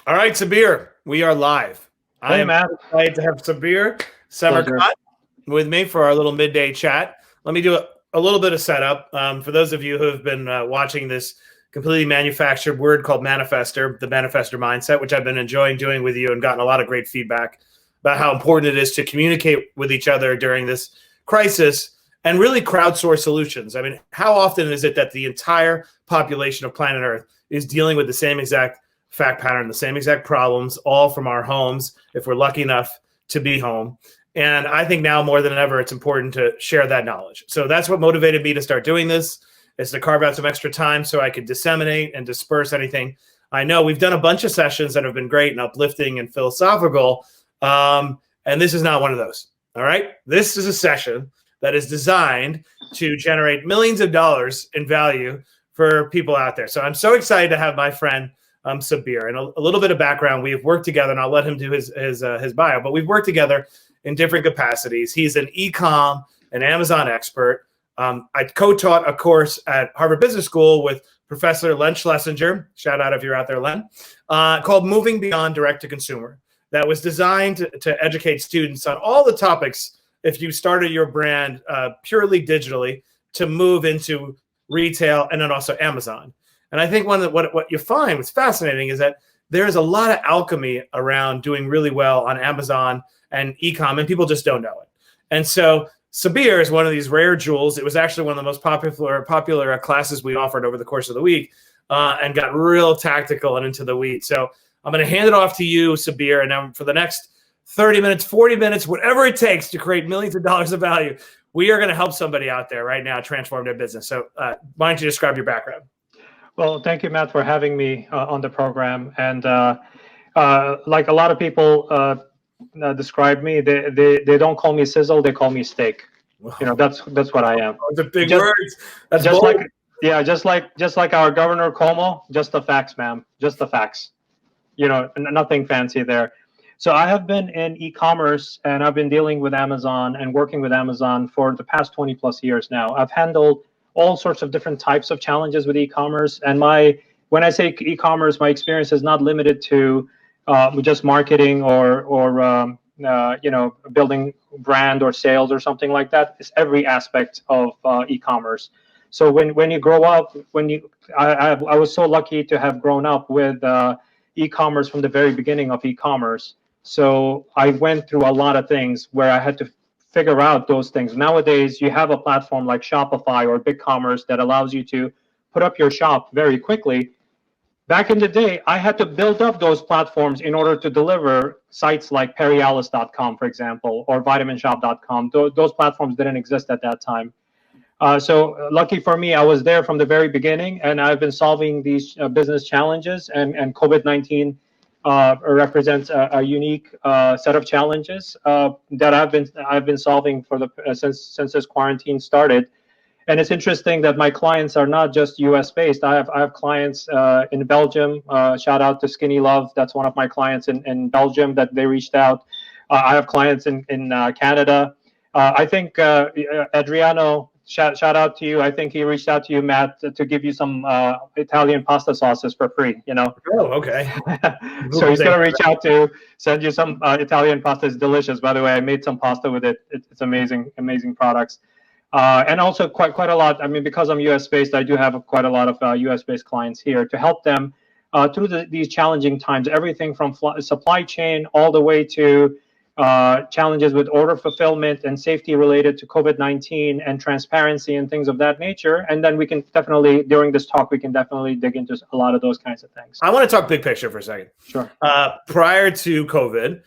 All right, Sabir, we are live. I Hey, am Matt. excited to have Sabir Pleasure. Semerkant with me for our little midday chat. Let me do a little bit of setup. For those of you who have been watching this completely manufactured word called Manifestor, the Manifestor mindset, which I've been enjoying doing with you and gotten a lot of great feedback about how important it is to communicate with each other during this crisis and really crowdsource solutions. I mean, how often is it that the entire population of planet Earth is dealing with the same exact fact pattern, the same exact problems, all from our homes, if we're lucky enough to be home? And I think now more than ever, it's important to share that knowledge. So that's what motivated me to start doing this, is to carve out some extra time so I could disseminate and disperse anything I know. We've done a bunch of sessions that have been great and uplifting and philosophical. And this is not one of those. All right. This is a session that is designed to generate millions of dollars in value for people out there. So I'm so excited to have my friend Sabir. And a little bit of background: we have worked together, and I'll let him do his bio. But we've worked together in different capacities. He's an e-com and Amazon expert. I co-taught a course at Harvard Business School with Professor Len Schlesinger. Shout out if you're out there, Len. Called "Moving Beyond Direct to Consumer." That was designed to educate students on all the topics if you started your brand purely digitally to move into retail and then also Amazon. And I think what you find what's fascinating is that there's a lot of alchemy around doing really well on Amazon and e-com, and people just don't know it. And so Sabir is one of these rare jewels. It was actually one of the most popular classes we offered over the course of the week, and got real tactical and into the weeds. So I'm going to hand it off to you, Sabir, and now for the next 30 minutes, 40 minutes, whatever it takes to create millions of dollars of value, we are going to help somebody out there right now transform their business. So why don't you describe your background? Well, thank you, Matt, for having me on the program. And like a lot of people describe me, they don't call me sizzle, they call me steak. Wow. That's what I am. The big Just, words. That's just bold. just like our Governor Cuomo, just the facts, ma'am, just the facts. Nothing fancy there. So I have been in e-commerce, and I've been dealing with Amazon and working with Amazon for the past 20 plus years now. I've handled all sorts of different types of challenges with e-commerce. And when I say e-commerce, my experience is not limited to just marketing or building brand or sales or something like that. It's every aspect of e-commerce. So when you grow up, I was so lucky to have grown up with e-commerce from the very beginning of e-commerce. So I went through a lot of things where I had to figure out those things. Nowadays, you have a platform like Shopify or BigCommerce that allows you to put up your shop very quickly. Back in the day, I had to build up those platforms in order to deliver sites like Perialis.com, for example, or VitaminShop.com. Those platforms didn't exist at that time. So lucky for me, I was there from the very beginning, and I've been solving these business challenges. And COVID-19 represents a unique set of challenges that I've been solving for since this quarantine started. And it's interesting that my clients are not just U.S. based. I have clients in Belgium. Shout out to Skinny Love. That's one of my clients in Belgium that they reached out. I have clients in Canada. I think Adriano. Shout out to you. I think he reached out to you, Matt, to give you some Italian pasta sauces for free. Oh, okay. So he's gonna send you some Italian pasta. It's delicious, by the way. I made some pasta with it. It's amazing products. And also quite a lot. I mean, because I'm U.S. based, I do have quite a lot of U.S. based clients here to help them through these challenging times. Everything from supply chain all the way to challenges with order fulfillment and safety related to COVID-19 and transparency and things of that nature. And then we can definitely, during this talk, we can definitely dig into a lot of those kinds of things. I want to talk big picture for a second. Sure. Prior to COVID,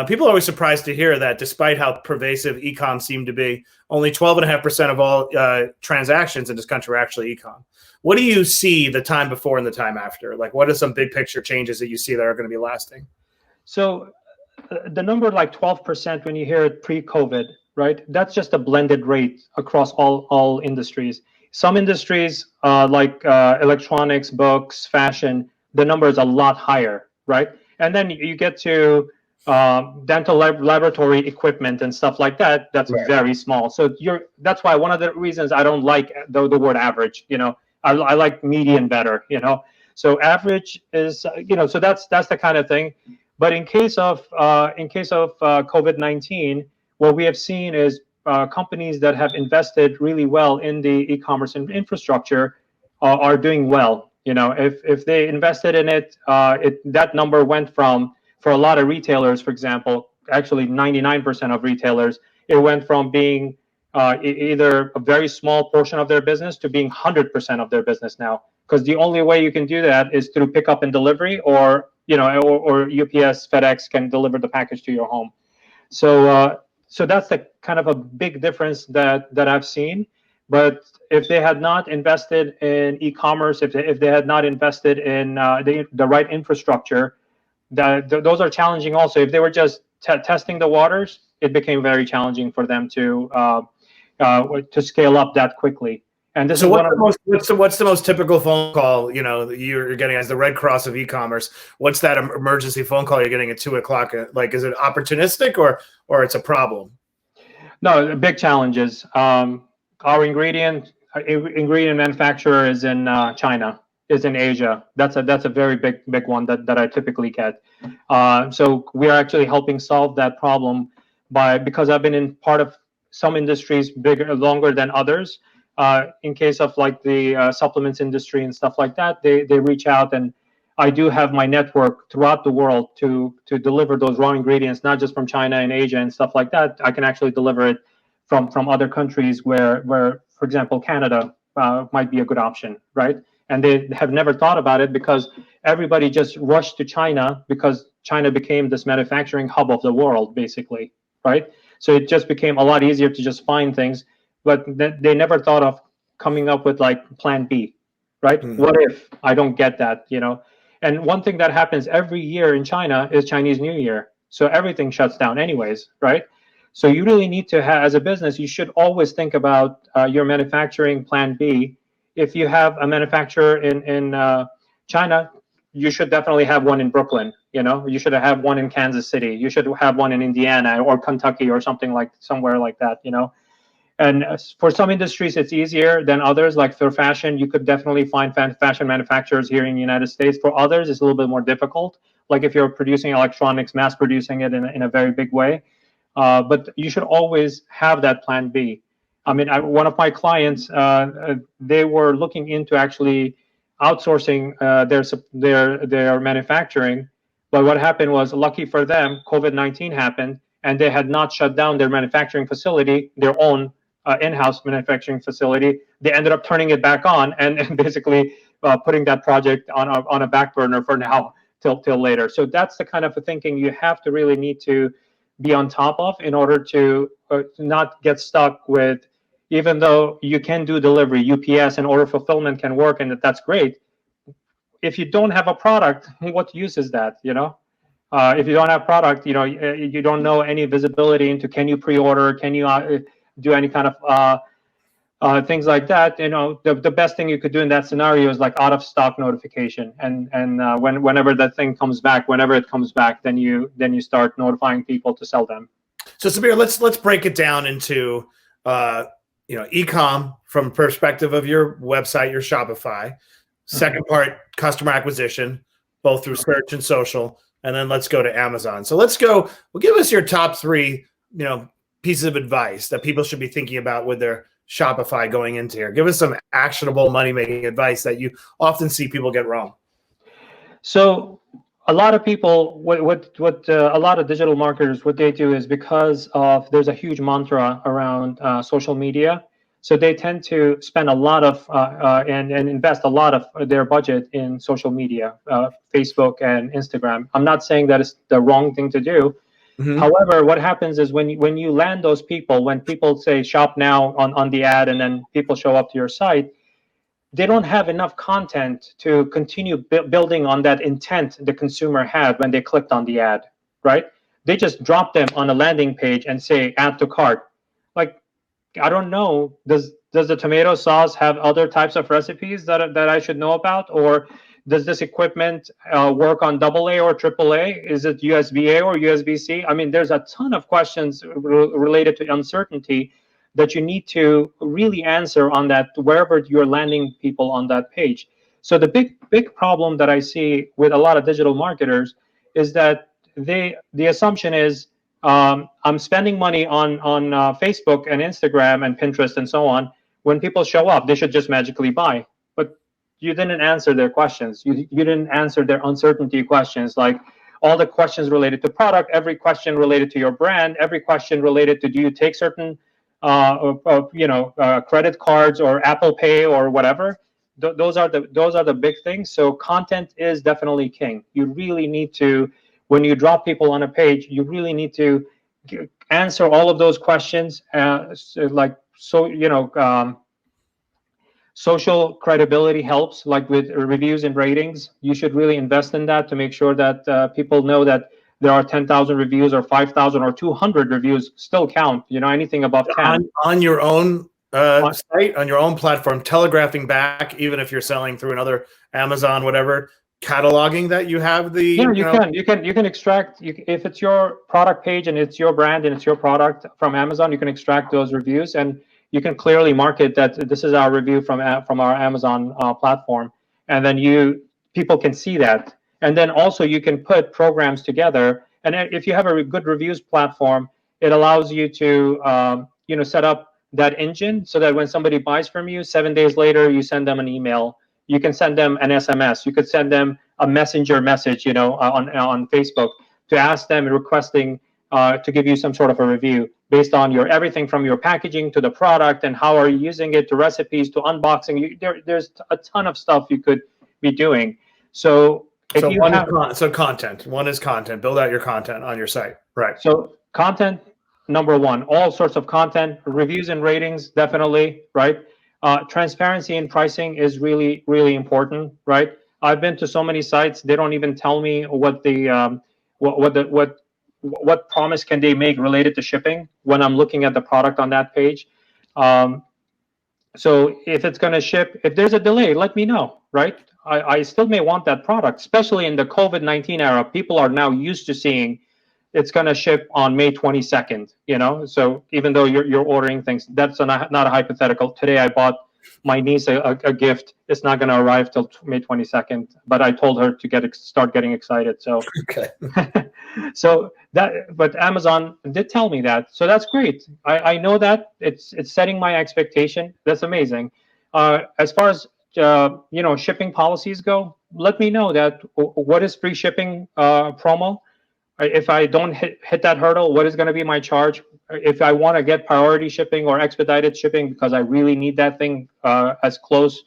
people are always surprised to hear that despite how pervasive e-com seemed to be, only 12.5% of all transactions in this country are actually e-com. What do you see the time before and the time after? Like, what are some big picture changes that you see that are going to be lasting? So the number like 12% when you hear it pre-COVID, right? That's just a blended rate across all industries. Some industries like electronics, books, fashion, the number is a lot higher, right? And then you get to dental laboratory equipment and stuff like that. That's right. Very small. So that's why one of the reasons I don't like the word average. I like median better. So average is, so that's the kind of thing. But in case of COVID-19, what we have seen is companies that have invested really well in the e-commerce infrastructure are doing well. If they invested in it, that number went from, for a lot of retailers, for example, actually 99% of retailers, it went from being either a very small portion of their business to being 100% of their business now. Because the only way you can do that is through pickup and delivery, or or UPS, FedEx can deliver the package to your home. So that's the kind of a big difference that I've seen. But if they had not invested in e-commerce, if they had not invested in the right infrastructure, those are challenging also. If they were just testing the waters, it became very challenging for them to scale up that quickly. And this So is what's the most typical phone call that you're getting as the Red Cross of e-commerce? What's that emergency phone call you're getting at 2:00? Like, is it opportunistic or it's a problem? No, big challenges. Our ingredient manufacturer is in China, is in Asia. That's a very big one that I typically get. So we are actually helping solve that problem because I've been in part of some industries longer than others. In case of like the supplements industry and stuff like that, they reach out, and I do have my network throughout the world to deliver those raw ingredients, not just from China and Asia and stuff like that. I can actually deliver it from other countries where, for example, Canada might be a good option, right? And they have never thought about it because everybody just rushed to China because China became this manufacturing hub of the world, basically, right? So it just became a lot easier to just find things, but they never thought of coming up with like plan B, right? What if I don't get that, And one thing that happens every year in China is Chinese New Year. So everything shuts down anyways, right? So you really need to have, as a business, you should always think about your manufacturing plan B. If you have a manufacturer in China, you should definitely have one in Brooklyn. You should have one in Kansas City. You should have one in Indiana or Kentucky or somewhere like that. And for some industries, it's easier than others. Like for fashion, you could definitely find fashion manufacturers here in the United States. For others, it's a little bit more difficult. Like if you're producing electronics, mass producing it in a very big way. But you should always have that plan B. I mean, one of my clients, they were looking into actually outsourcing their manufacturing. But what happened was, lucky for them, COVID-19 happened, and they had not shut down their manufacturing facility, their own in-house manufacturing facility. They ended up turning it back on and basically putting that project on a back burner for now till later. So that's the kind of thinking you have to really need to be on top of in order to not get stuck with, even though you can do delivery, UPS and order fulfillment can work, and that's great. If you don't have a product, what use is that? If you don't have product, you don't know any visibility into, can you pre-order, can you do any kind of things like that. The best thing you could do in that scenario is like out of stock notification, and whenever that thing comes back, whenever it comes back, then you start notifying people to sell them. So Sabir, let's break it down into e-com from perspective of your website, your Shopify. Second part, customer acquisition, both through search and social, and then let's go to Amazon. So give us your top three, pieces of advice that people should be thinking about with their Shopify going into here. Give us some actionable money-making advice that you often see people get wrong. So a lot of people, what a lot of digital marketers, what they do is, because there's a huge mantra around social media, so they tend to spend a lot of and invest a lot of their budget in social media, Facebook and Instagram. I'm not saying that it's the wrong thing to do. Mm-hmm. However, what happens is when you land those people, when people say shop now on the ad, and then people show up to your site, they don't have enough content to continue building on that intent the consumer had when they clicked on the ad, right? They just drop them on a landing page and say add to cart. Like, I don't know, does the tomato sauce have other types of recipes that I should know about? Or does this equipment work on AA or AAA? Is it USB-A or USB-C? I mean, there's a ton of questions related to uncertainty that you need to really answer on that, wherever you're landing people on that page. So the big problem that I see with a lot of digital marketers is that the assumption is, I'm spending money on Facebook and Instagram and Pinterest and so on. When people show up, they should just magically buy. But you didn't answer their questions. You didn't answer their uncertainty questions, like all the questions related to product, every question related to your brand, every question related to, do you take certain credit cards or Apple Pay or whatever. Those are the big things. So content is definitely king. You really need to, when you drop people on a page, you really need to answer all of those questions. Social credibility helps, like with reviews and ratings. You should really invest in that to make sure that people know that there are 10,000 reviews or 5,000 or 200 reviews still count. Anything above 10. On your own site, on your own platform, telegraphing back, even if you're selling through another Amazon, whatever, cataloging that you have the. Yeah, you can extract, if it's your product page and it's your brand and it's your product from Amazon, you can extract those reviews and you can clearly market that this is our review from our Amazon platform, and then people can see that. And then also you can put programs together, and if you have a good reviews platform, it allows you to set up that engine so that when somebody buys from you, 7 days later you send them an email, you can send them an SMS, you could send them a messenger message, on Facebook, to ask them, requesting to give you some sort of a review based on everything from your packaging to the product and how are you using it, to recipes, to unboxing. There's a ton of stuff you could be doing. So content. One is content. Build out your content on your site. Right. So content, number one, all sorts of content, reviews and ratings, definitely, right? Transparency in pricing is really, really important, right? I've been to so many sites, they don't even tell me what promise can they make related to shipping when I'm looking at the product on that page. So if it's going to ship, if there's a delay, let me know, right? I still may want that product, especially in the COVID-19 era. People are now used to seeing it's going to ship on May 22nd, So even though you're ordering things, that's not a hypothetical. Today I bought my niece a gift. It's not going to arrive till May 22nd, but I told her to start getting excited. So okay. But Amazon did tell me that, so that's great. I know that it's setting my expectation. That's amazing. As far as shipping policies go, let me know that what is free shipping promo. If I don't hit that hurdle, what is going to be my charge? If I want to get priority shipping or expedited shipping because I really need that thing as close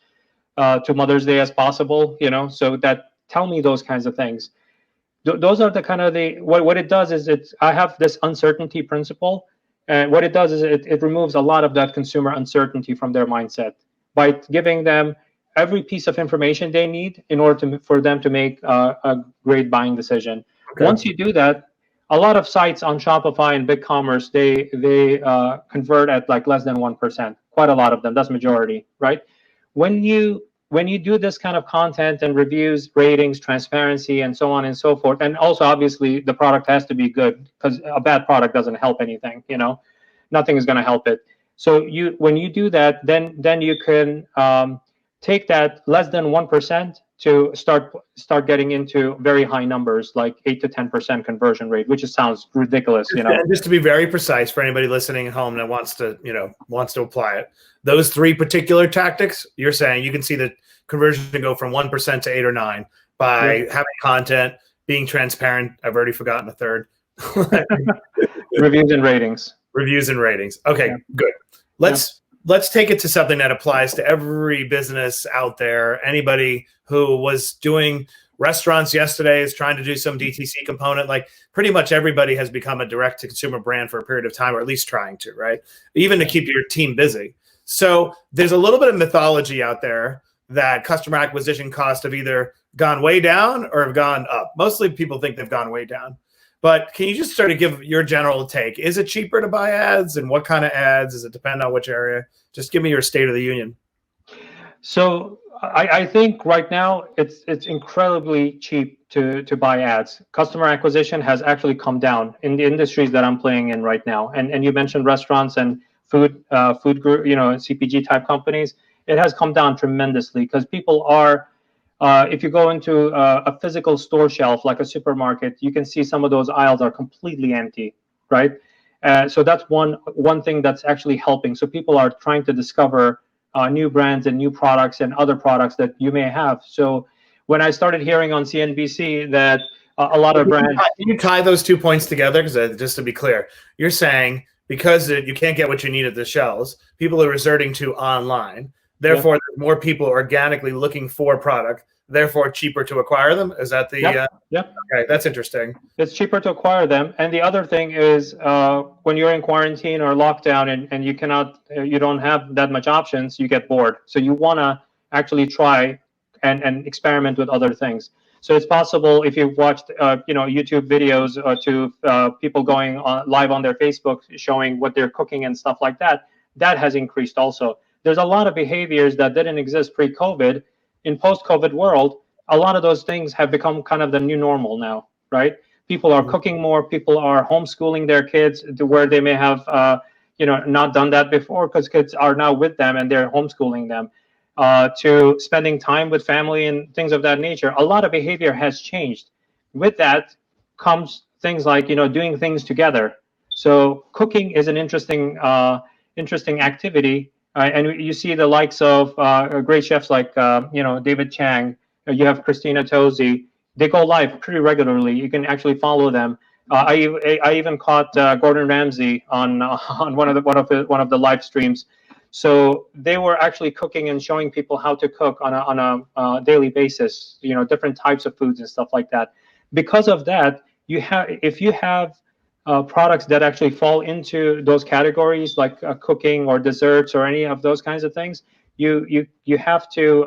to Mother's Day as possible, so that, tell me those kinds of things. Those are the kind of what it does is I have this uncertainty principle, and what it does is it removes a lot of that consumer uncertainty from their mindset by giving them every piece of information they need in order for them to make a great buying decision. Okay. Once you do that, a lot of sites on Shopify and BigCommerce, they convert at like less than 1%. Quite a lot of them. That's majority, right? When you do this kind of content and reviews, ratings, transparency, and so on and so forth, and also obviously the product has to be good, because a bad product doesn't help anything. Nothing is going to help it. So when you do that, then you can take that less than 1% to start getting into very high numbers, like 8 to 10% conversion rate, which just sounds ridiculous, And just to be very precise for anybody listening at home that wants to apply it, those three particular tactics, you're saying you can see the conversion go from 1% to 8 or 9 by having content, being transparent. I've already forgotten the third. Reviews and ratings. Reviews and ratings. Okay, good. Let's take it to something that applies to every business out there. Anybody who was doing restaurants yesterday is trying to do some DTC component. Like pretty much everybody has become a direct to consumer brand for a period of time, or at least trying to, right? Even to keep your team busy. So there's a little bit of mythology out there that customer acquisition costs have either gone way down or have gone up. Mostly people think they've gone way down. But can you just sort of give your general take? Is it cheaper to buy ads, and what kind of ads? Does it depend on which area? Just give me your state of the union. So I think right now it's incredibly cheap to buy ads. Customer acquisition has actually come down in the industries that I'm playing in right now. And you mentioned restaurants and food group, CPG type companies. It has come down tremendously because people are If you go into a physical store shelf like a supermarket, you can see some of those aisles are completely empty, right? So that's one thing that's actually helping. So people are trying to discover new brands and new products and other products that you may have. So when I started hearing on CNBC that a lot of brands, Can you tie those 2 points together? Because just to be clear, you're saying because you can't get what you need at the shelves, people are resorting to online. Therefore, there's more people organically looking for product. Therefore, cheaper to acquire them. Is that the? Yep. Okay, that's interesting. It's cheaper to acquire them. And the other thing is when you're in quarantine or lockdown and you cannot, you don't have that much options, you get bored. So you want to actually try and experiment with other things. So it's possible if you've watched, YouTube videos to people going live on their Facebook showing what they're cooking and stuff like that, that has increased also. There's a lot of behaviors that didn't exist pre-COVID. In post-COVID world, a lot of those things have become kind of the new normal now, right? People are cooking more. People are homeschooling their kids to where they may have, not done that before because kids are now with them and they're homeschooling them. To spending time with family and things of that nature. A lot of behavior has changed. With that comes things like doing things together. So cooking is an interesting activity, and you see the likes of great chefs like David Chang. You have Christina Tosi. They go live pretty regularly. You can actually follow them. I even caught Gordon Ramsay on on one of the live streams. So they were actually cooking and showing people how to cook on a daily basis. Different types of foods and stuff like that. Because of that, if you have products that actually fall into those categories like cooking or desserts or any of those kinds of things, you have to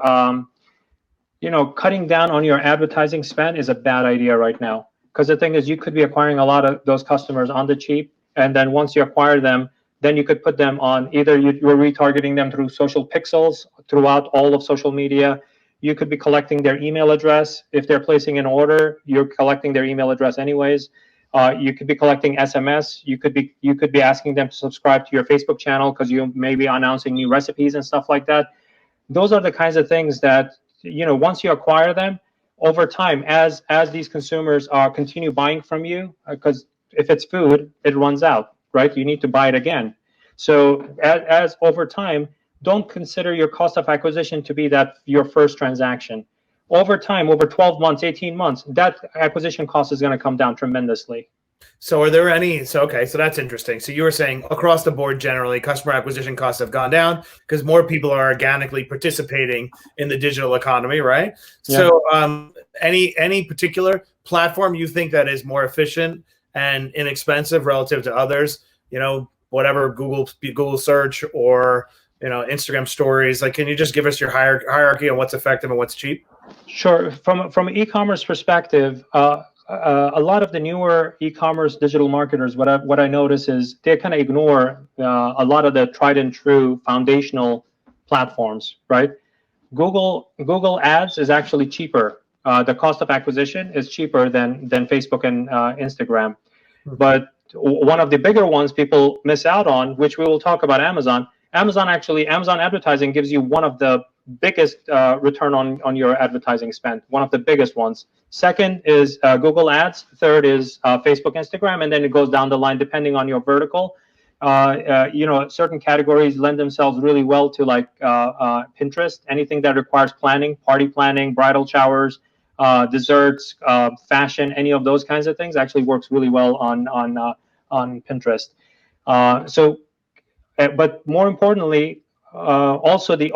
cutting down on your advertising spend is a bad idea right now. Because the thing is, you could be acquiring a lot of those customers on the cheap, and then once you acquire them, then you could put them on either you're retargeting them through social pixels throughout all of social media. You could be collecting their email address. If they're placing an order, you're collecting their email address anyways. You could be collecting SMS. You could be asking them to subscribe to your Facebook channel because you may be announcing new recipes and stuff like that. Those are the kinds of things that once you acquire them over time, as these consumers continue buying from you, because if it's food, it runs out, right? You need to buy it again. So as over time, don't consider your cost of acquisition to be that your first transaction. Over time, over 12 months, 18 months, that acquisition cost is going to come down tremendously. So are there any, so that's interesting. So you were saying across the board, generally, customer acquisition costs have gone down because more people are organically participating in the digital economy, right? Yeah. So any particular platform you think that is more efficient and inexpensive relative to others, whatever Google search or, Instagram stories, like, can you just give us your hierarchy on what's effective and what's cheap? Sure. From an e-commerce perspective, a lot of the newer e-commerce digital marketers, what I notice is they kind of ignore a lot of the tried and true foundational platforms, right? Google Ads is actually cheaper. The cost of acquisition is cheaper than Facebook and Instagram. But one of the bigger ones people miss out on, which we will talk about, Amazon. Amazon advertising gives you one of the biggest return on your advertising spend, one of the biggest ones. Second is Google Ads. Third is Facebook, Instagram, and then it goes down the line depending on your vertical. Certain categories lend themselves really well to like Pinterest. Anything that requires planning, party planning, bridal showers, desserts, fashion, any of those kinds of things actually works really well on Pinterest. But more importantly, also the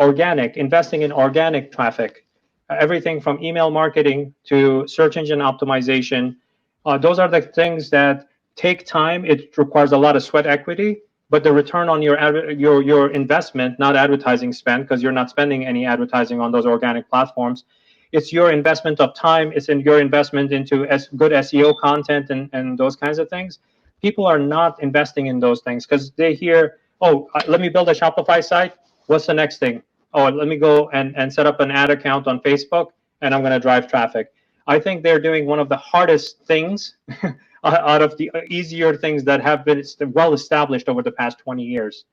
investing in organic traffic, everything from email marketing to search engine optimization. Those are the things that take time. It requires a lot of sweat equity, but the return on your investment, not advertising spend, because you're not spending any advertising on those organic platforms. It's your investment of time. It's in your investment into good SEO content and those kinds of things. People are not investing in those things because they hear, oh, let me build a Shopify site. What's the next thing? Oh, let me go and set up an ad account on Facebook, and I'm going to drive traffic. I think they're doing one of the hardest things out of the easier things that have been well established over the past 20 years.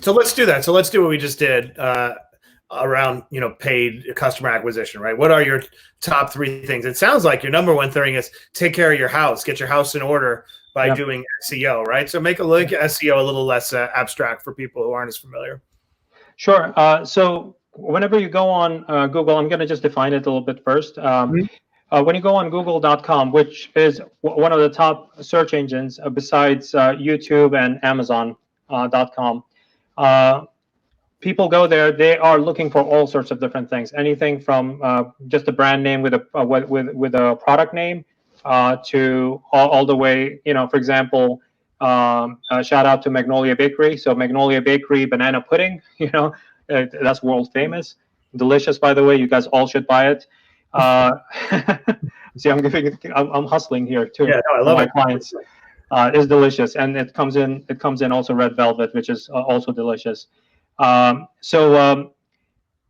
So let's do that. So let's do what we just did. around, paid customer acquisition, right? What are your top 3 things? It sounds like your number one thing is take care of your house, get your house in order by doing SEO, right? So make SEO a little less abstract for people who aren't as familiar. Sure. So whenever you go on Google, I'm going to just define it a little bit first. When you go on google.com, which is one of the top search engines besides YouTube and Amazon.com, people go there. They are looking for all sorts of different things. Anything from just a brand name with a product name to all the way, for example, shout out to Magnolia Bakery. So Magnolia Bakery banana pudding, that's world famous, delicious, by the way. You guys all should buy it. See, I'm hustling here too. Yeah, no, I love my it. Clients. It's delicious, and it comes in also red velvet, which is also delicious.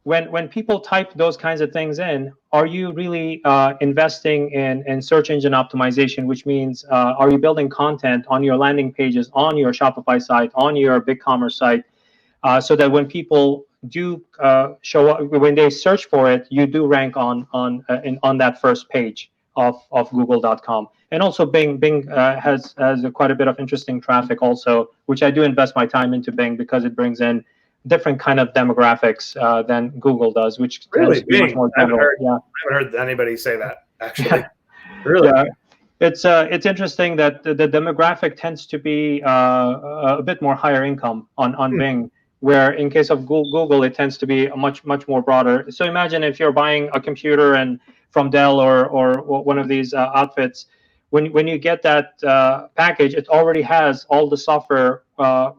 When people type those kinds of things in, are you really investing in search engine optimization, which means are you building content on your landing pages, on your Shopify site, on your BigCommerce site, so that when people do show up, when they search for it, you do rank on that first page of Google.com. And also Bing has quite a bit of interesting traffic also, which I do invest my time into Bing because it brings in different kind of demographics than Google does, which really tends to be much more general. I haven't heard anybody say that, actually. Really? Yeah. It's interesting that the demographic tends to be a bit more higher income on Bing, where in case of Google, it tends to be a much more broader. So imagine if you're buying a computer and from Dell or one of these outfits, when you get that package, it already has all the software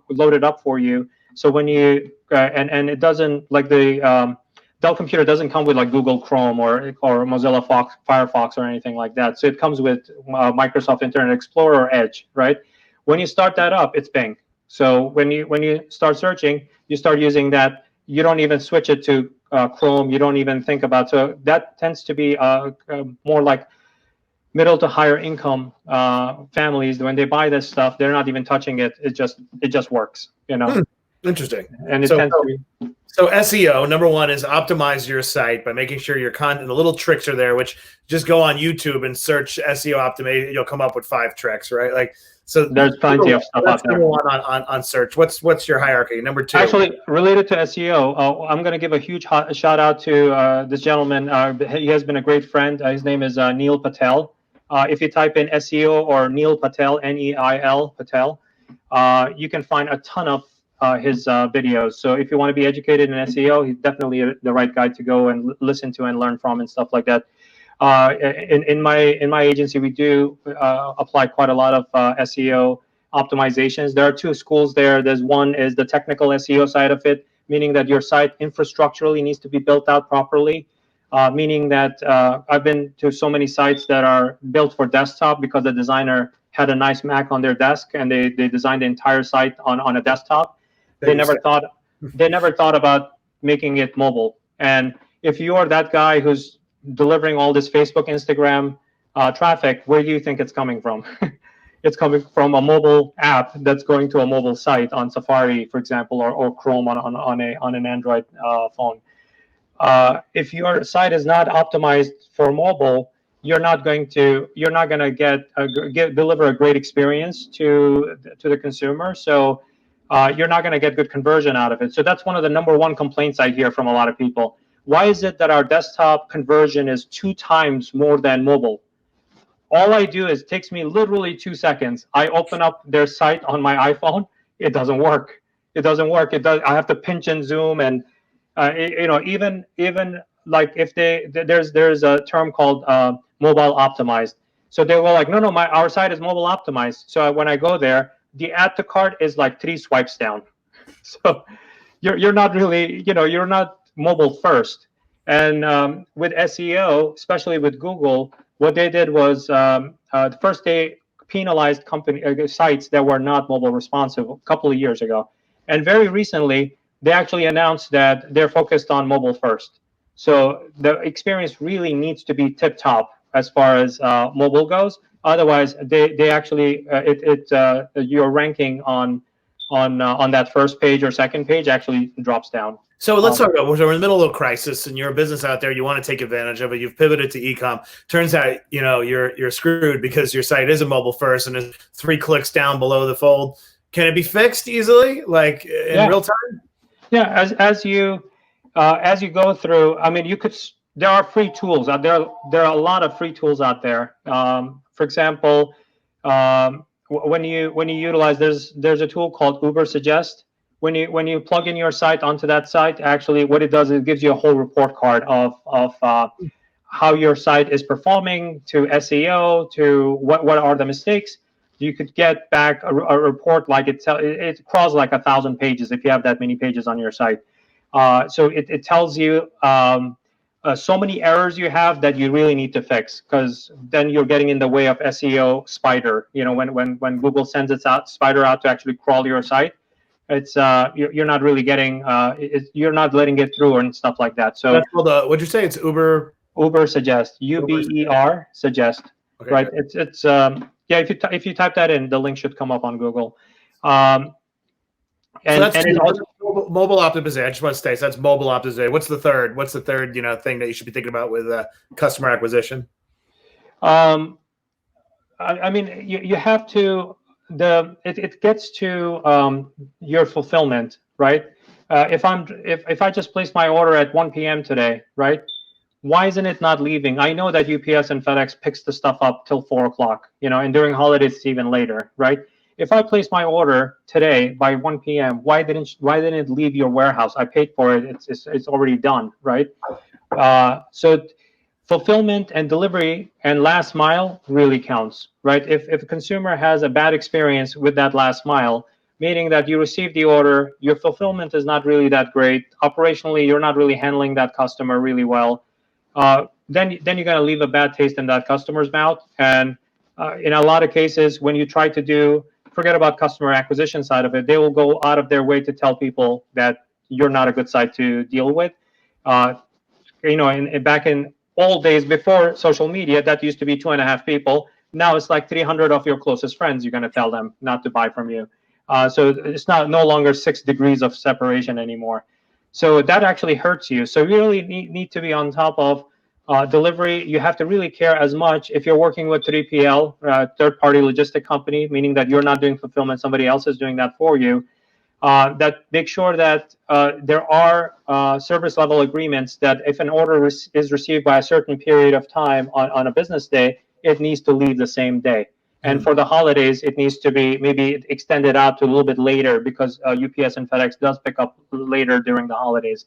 loaded up for you. So when you and it doesn't, like the Dell computer doesn't come with like Google Chrome or Mozilla Firefox or anything like that. So it comes with Microsoft Internet Explorer or Edge, right? When you start that up, it's Bing. So when you start searching, you start using that. You don't even switch it to Chrome. You don't even think about. So that tends to be more like middle to higher income families. When they buy this stuff, they're not even touching it. It just works, Interesting. And it tends to be. So SEO, number one, is optimize your site by making sure your content, the little tricks are there, which just go on YouTube and search SEO optimization. You'll come up with 5 tricks, right? Like, so there's plenty of stuff out there. Number one on search. What's your hierarchy? Number 2. Actually, related to SEO, I'm going to give a huge shout out to this gentleman. He has been a great friend. His name is Neil Patel. If you type in SEO or Neil Patel, Neil Patel, you can find a ton of his videos. So if you want to be educated in SEO, he's definitely the right guy to go and listen to and learn from and stuff like that. In my agency, we do apply quite a lot of SEO optimizations. There are 2 schools there. There's one is the technical SEO side of it, meaning that your site infrastructurally needs to be built out properly. Meaning that I've been to so many sites that are built for desktop because the designer had a nice Mac on their desk and they designed the entire site on a desktop. They never thought about making it mobile. And if you are that guy who's delivering all this Facebook, Instagram traffic, where do you think it's coming from? It's coming from a mobile app that's going to a mobile site on Safari, for example, or Chrome on an Android phone. If your site is not optimized for mobile, you're not going to deliver a great experience to the consumer. So you're not going to get good conversion out of it. So that's one of the number one complaints I hear from a lot of people. Why is it that our desktop conversion is 2 times more than mobile? All I do is, it takes me literally 2 seconds. I open up their site on my iPhone. It doesn't work. I have to pinch and zoom, and even like if there's a term called mobile optimized. So they were like, no, our site is mobile optimized. So when I go there, the add to cart is like 3 swipes down. So you're not really, you're not mobile first. And with SEO, especially with Google, what they did was first they penalized sites that were not mobile responsive a couple of years ago, and very recently they actually announced that they're focused on mobile first. So the experience really needs to be tip top as far as mobile goes. Otherwise, they actually your ranking on that first page or second page actually drops down. So let's talk about, we're in the middle of a crisis and you're a business out there, you want to take advantage of it. You've pivoted to e-com. Turns out, you're screwed because your site isn't mobile first and it's 3 clicks down below the fold. Can it be fixed easily, like in real time? Yeah, as you go through, I mean, there are free tools out there. There are a lot of free tools out there. For example, when you utilize, there's a tool called Uber Suggest. When you plug in your site onto that site, actually what it does is it gives you a whole report card of how your site is performing, to SEO, to what are the mistakes. You could get back a report like it crawls like 1,000 pages if you have that many pages on your site. So it tells you so many errors you have that you really need to fix, because then you're getting in the way of SEO spider. When Google sends its spider out to actually crawl your site, it's you're not really getting you're not letting it through and stuff like that. So that's called what'd you say? It's Uber Suggest, UBER Suggest. Okay, right. Good. It's yeah. If you type that in, the link should come up on Google. And that's mobile optimization. I just want to say, so that's mobile optimization. What's the third thing that you should be thinking about with customer acquisition? I mean, you have to it gets to your fulfillment, right? If I just place my order at 1 p.m. today, right? Why isn't it not leaving? I know that UPS and FedEx picks the stuff up till 4 o'clock, and during holidays it's even later, right? If I place my order today by 1 p.m., why didn't it leave your warehouse? I paid for it. It's already done, right? So fulfillment and delivery and last mile really counts, right? If a consumer has a bad experience with that last mile, meaning that you receive the order, your fulfillment is not really that great. Operationally, you're not really handling that customer really well. Then you're going to leave a bad taste in that customer's mouth. And in a lot of cases, when you try to forget about customer acquisition side of it, they will go out of their way to tell people that you're not a good site to deal with. Back in old days before social media, that used to be 2.5 people. Now it's like 300 of your closest friends. You're going to tell them not to buy from you. So it's no longer 6 degrees of separation anymore. So that actually hurts you. So you really need to be on top of delivery. You have to really care as much if you're working with 3PL, third-party logistic company, meaning that you're not doing fulfillment, somebody else is doing that for you. That make sure that there are service level agreements that if an order is received by a certain period of time on a business day, it needs to leave the same day. And for the holidays, it needs to be maybe extended out to a little bit later, because UPS and FedEx does pick up later during the holidays.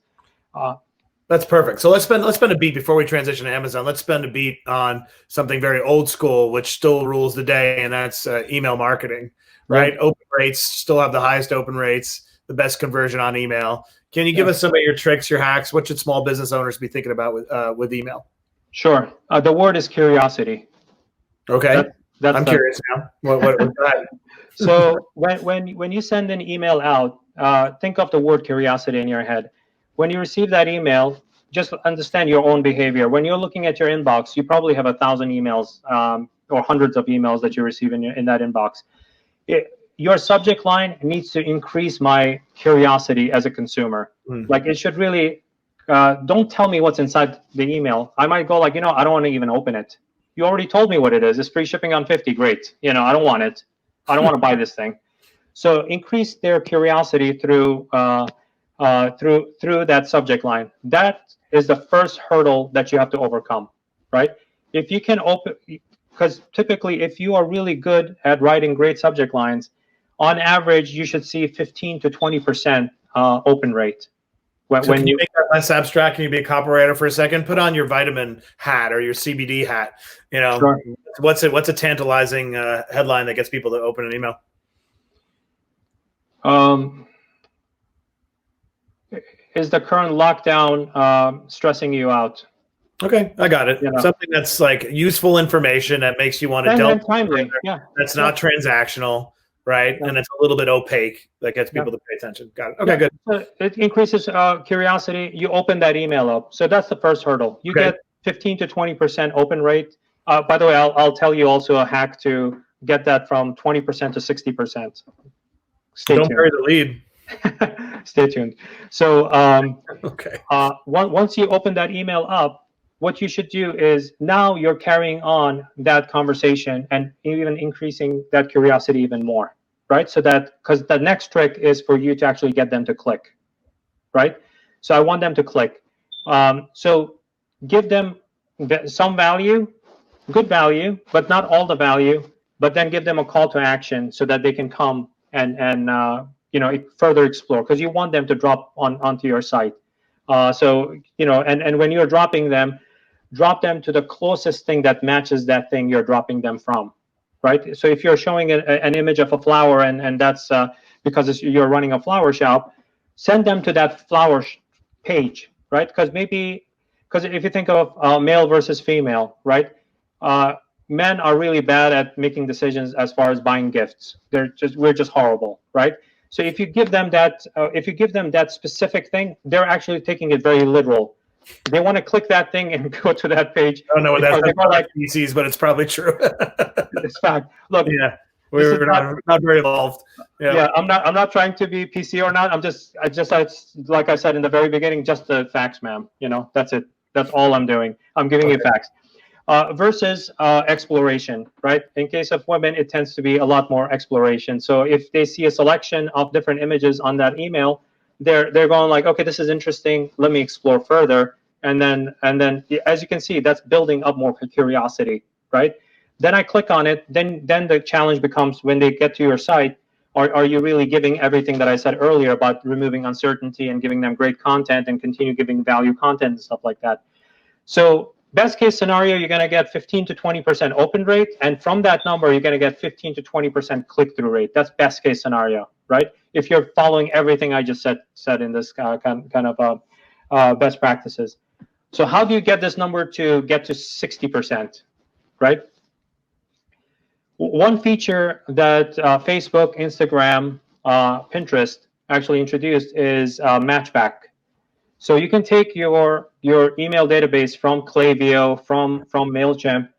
That's perfect. So let's spend a beat before we transition to Amazon. Let's spend a beat on something very old school, which still rules the day, and that's email marketing, right? Yeah. Open rates still have the highest open rates, the best conversion on email. Can you give us some of your tricks, your hacks? What should small business owners be thinking about with email? Sure. The word is curiosity. Okay. I'm curious now. What So when you send an email out, think of the word curiosity in your head. When you receive that email, just understand your own behavior. When you're looking at your inbox, you probably have 1,000 emails or hundreds of emails that you receive in that inbox. Your subject line needs to increase my curiosity as a consumer. Like, it should really, don't tell me what's inside the email. I might go like, I don't want to even open it. You already told me what it is. It's free shipping on 50. Great. I don't want it. I don't want to buy this thing. So increase their curiosity through that subject line. That is the first hurdle that you have to overcome, right? If you can because typically if you are really good at writing great subject lines, on average, you should see 15 to 20% open rate. When you make that less abstract, can you be a copywriter for a second? Put on your vitamin hat or your CBD hat. Sure. What's a tantalizing headline that gets people to open an email? Is the current lockdown stressing you out? Okay, I got it. Something that's like useful information that makes you want to delve. Timely. Yeah. That's not transactional. Right. Yeah. And it's a little bit opaque that gets people to pay attention. Got it. Okay, good. So it increases curiosity. You open that email up. So that's the first hurdle. You get 15 to 20% open rate. By the way, I'll tell you also a hack to get that from 20% to 60%. Don't bury the lead. Stay tuned. So Okay. once you open that email up, what you should do is now you're carrying on that conversation and even increasing that curiosity even more, right? So that, because the next trick is for you to actually get them to click, right? So I want them to click. So give them some value, good value, but not all the value. But then give them a call to action so that they can come and further explore, because you want them to drop onto your site. So and when you're dropping them, drop them to the closest thing that matches that thing you're dropping them from, right? So if you're showing an image of a flower and that's because you're running a flower shop, send them to that flower page, right? Because if you think of male versus female, right? Men are really bad at making decisions as far as buying gifts. We're just horrible, right? So if you give them that specific thing, they're actually taking it very literal. They want to click that thing and go to that page. I don't know what that's like PCs, but it's probably true. it's fact. Look, yeah, we're not very evolved. Yeah, I'm not trying to be PC or not. Like I said in the very beginning, just the facts, ma'am. That's it. That's all I'm doing. I'm giving you facts. Versus exploration, right? In case of women, it tends to be a lot more exploration. So if they see a selection of different images on that email, they're going like, okay, this is interesting. Let me explore further. And then as you can see, that's building up more curiosity, right? Then I click on it. Then the challenge becomes, when they get to your site, are you really giving everything that I said earlier about removing uncertainty and giving them great content and continue giving value content and stuff like that? So best case scenario, you're going to get 15 to 20% open rate. And from that number, you're going to get 15 to 20% click-through rate. That's best case scenario, right? If you're following everything I just said in this kind of best practices. So how do you get this number to get to 60%, right? One feature that Facebook, Instagram, Pinterest actually introduced is matchback. So you can take your email database from Klaviyo, from MailChimp,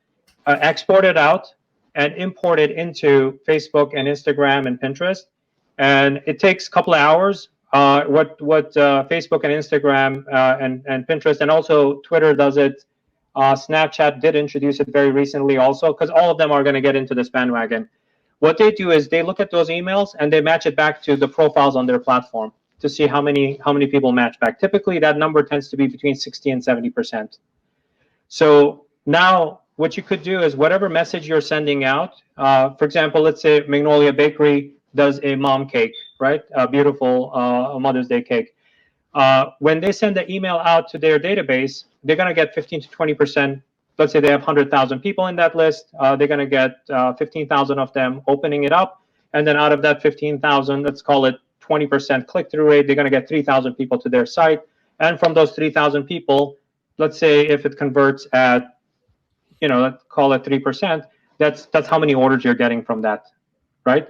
export it out, and import it into Facebook and Instagram and Pinterest. And it takes a couple of hours. What Facebook and Instagram and Pinterest and also Twitter does it. Snapchat did introduce it very recently also, because all of them are going to get into this bandwagon. What they do is they look at those emails and they match it back to the profiles on their platform to see how many people match back. Typically, that number tends to be between 60 and 70%. So now what you could do is whatever message you're sending out, for example, let's say Magnolia Bakery does a mom cake, right? A beautiful Mother's Day cake. When they send the email out to their database, they're going to get 15 to 20%. Let's say they have 100,000 people in that list. They're going to get 15,000 of them opening it up. And then out of that 15,000, let's call it 20% click-through rate, they're going to get 3,000 people to their site. And from those 3,000 people, let's say if it converts at, let's call it 3%, that's how many orders you're getting from that, right?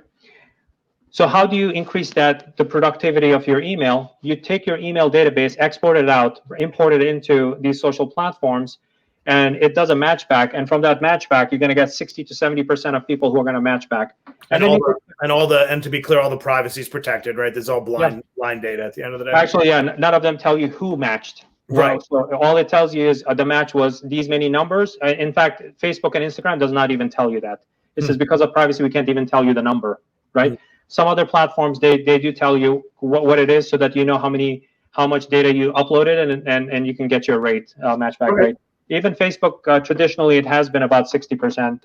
So how do you increase the productivity of your email? You take your email database, export it out, import it into these social platforms, and it does a match back. And from that match back, you're going to get 60 to 70% of people who are going to match back. And to be clear, all the privacy is protected, right? This is all blind data at the end of the day. Actually, yeah, none of them tell you who matched. Right. So all it tells you is the match was these many numbers. In fact, Facebook and Instagram does not even tell you that. This is because of privacy, we can't even tell you the number, right? Some other platforms, they do tell you what it is so that you know how much data you uploaded and you can get your rate, matchback rate. Even Facebook, traditionally, it has been about 60%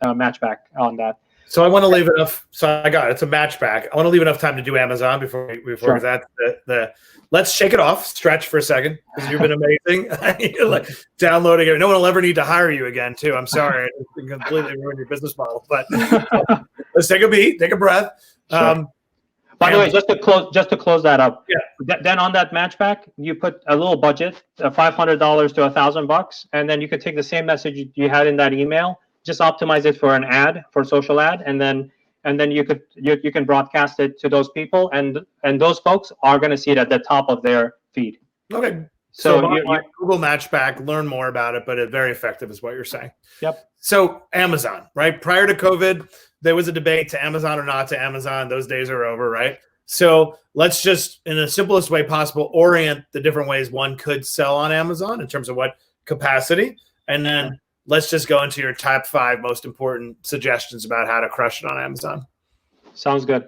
matchback on that. So I want to leave enough. So I got it. It's a matchback. I want to leave enough time to do Amazon before Sure. that's the. Let's shake it off. Stretch for a second because you've been amazing. You're like downloading it. No one will ever need to hire you again, too. I'm sorry, I completely ruined your business model. But let's take a beat, take a breath. Sure. By the way, just to close that up. Yeah. Then on that matchback, you put a little budget, $500 to $1,000, and then you could take the same message you had in that email, just optimize it for an ad, for social ad, and then you can broadcast it to those people, and those folks are going to see it at the top of their feed. Okay. So Google Matchback, learn more about it, but it's very effective is what you're saying. Yep. So Amazon, right? Prior to COVID, there was a debate to Amazon or not to Amazon. Those days are over, right? So let's just, in the simplest way possible, orient the different ways one could sell on Amazon in terms of what capacity. And then let's just go into your top 5 most important suggestions about how to crush it on Amazon. Sounds good.